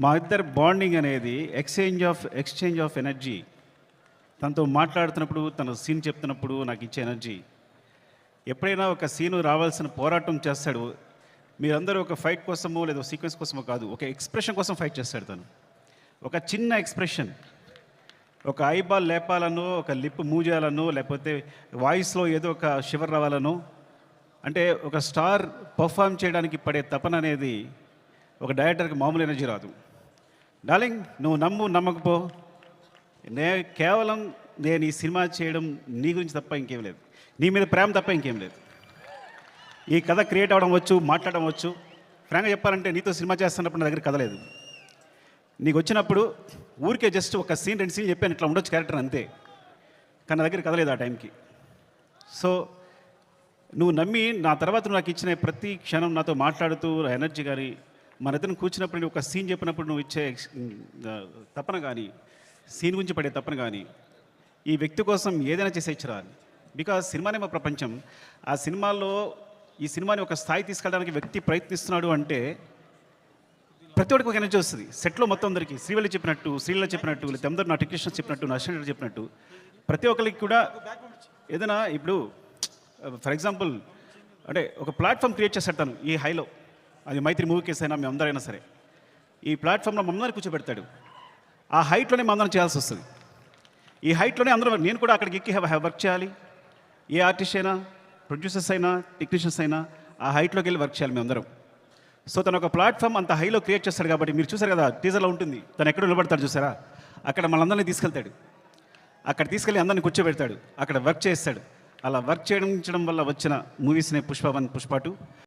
మా ఇద్దరి బాండింగ్ అనేది ఎక్స్చేంజ్ ఆఫ్ ఎనర్జీ. తనతో మాట్లాడుతున్నప్పుడు, తన సీన్ చెప్తున్నప్పుడు నాకు ఇచ్చే ఎనర్జీ. ఎప్పుడైనా ఒక సీను రావాల్సిన పోరాటం చేస్తాడు. మీరందరూ ఒక ఫైట్ కోసమో లేదా సీక్వెన్స్ కోసమో కాదు, ఒక ఎక్స్ప్రెషన్ కోసం ఫైట్ చేస్తాడు తను. ఒక చిన్న ఎక్స్ప్రెషన్, ఒక ఐబాల్ లేపాలనో, ఒక లిప్ మూవ్ చేయాలనో, లేకపోతే వాయిస్లో ఏదో ఒక షివర్ రావాలనో, అంటే ఒక స్టార్ పర్ఫామ్ చేయడానికి పడే తపన అనేది ఒక డైరెక్టర్కి మామూలు ఎనర్జీ రాదు. డార్లింగ్, నువ్వు నమ్మకపో, కేవలం నేను ఈ సినిమా చేయడం నీ గురించి తప్ప ఇంకేం లేదు, నీ మీద ప్రేమ తప్ప ఇంకేం లేదు. ఈ కథ క్రియేట్ అవ్వడం వచ్చు, మాట్లాడడం వచ్చు. ఫ్రాంక్గా చెప్పాలంటే నీతో సినిమా చేస్తున్నప్పుడు నా దగ్గర కథ లేదు. నీకు వచ్చినప్పుడు ఊరికే జస్ట్ ఒక సీన్ 2 సీన్ చెప్పాను, ఇట్లా ఉండొచ్చు క్యారెక్టర్ అంతే. కానీ నా దగ్గర కథ లేదు ఆ టైంకి. సో నువ్వు నమ్మి నా తర్వాత నువ్వు నాకు ఇచ్చిన ప్రతి క్షణం నాతో మాట్లాడుతూ ఎనర్జీ కానీ, మన ఇద్దరిని కూర్చున్నప్పుడు నువ్వు ఒక సీన్ చెప్పినప్పుడు నువ్వు ఇచ్చే తపన కానీ, సీన్ గురించి పడే తపన కానీ, ఈ వ్యక్తి కోసం ఏదైనా చేసే ఇచ్చరాలి. బికాజ్ సినిమానే మా ప్రపంచం. ఆ సినిమాల్లో ఈ సినిమాని ఒక స్థాయి తీసుకెళ్ళడానికి వ్యక్తి ప్రయత్నిస్తున్నాడు అంటే ప్రతి ఒక్కరికి ఒక ఎనర్జీ వస్తుంది. సెట్లో మొత్తం అందరికీ శ్రీవల్లి చెప్పినట్టు, శ్రీల చెప్పినట్టు, లేదా అందరూ నా టెక్నీషియన్స్ చెప్పినట్టు, నా అసిస్టెంట్ చెప్పినట్టు, ప్రతి ఒక్కరికి కూడా ఏదైనా ఇప్పుడు ఫర్ ఎగ్జాంపుల్ అంటే ఒక ప్లాట్ఫామ్ క్రియేట్ చేస్తాడు తను ఈ హైలో. అది మైత్రి మూవీ కేసు అయినా మేము అందరైనా సరే ఈ ప్లాట్ఫామ్లో మమ్మల్ని కూర్చోబెడతాడు. ఆ హైట్లోనే మనం చేయాల్సి వస్తుంది. ఈ హైట్లోనే అందరూ, నేను కూడా అక్కడికి ఎక్కి వర్క్ చేయాలి. ఏ ఆర్టిస్ట్ అయినా, ప్రొడ్యూసర్స్ అయినా, టెక్నీషియన్స్ అయినా ఆ హైట్లోకి వెళ్ళి వర్క్ చేయాలి మేమందరం. సో తను ఒక ప్లాట్ఫామ్ అంత హైలో క్రియేట్ చేస్తాడు కాబట్టి మీరు చూసారు కదా టీజర్లో ఉంటుంది, తను ఎక్కడ నిలబడతాడు చూసారా, అక్కడ మనందరినీ తీసుకెళ్తాడు. అక్కడ తీసుకెళ్ళి అందరిని కూర్చోబెడతాడు, అక్కడ వర్క్ చేస్తాడు. అలా వర్క్ చేయడం వల్ల వచ్చిన మూవీస్నే పుష్ప 1, పుష్ప 2.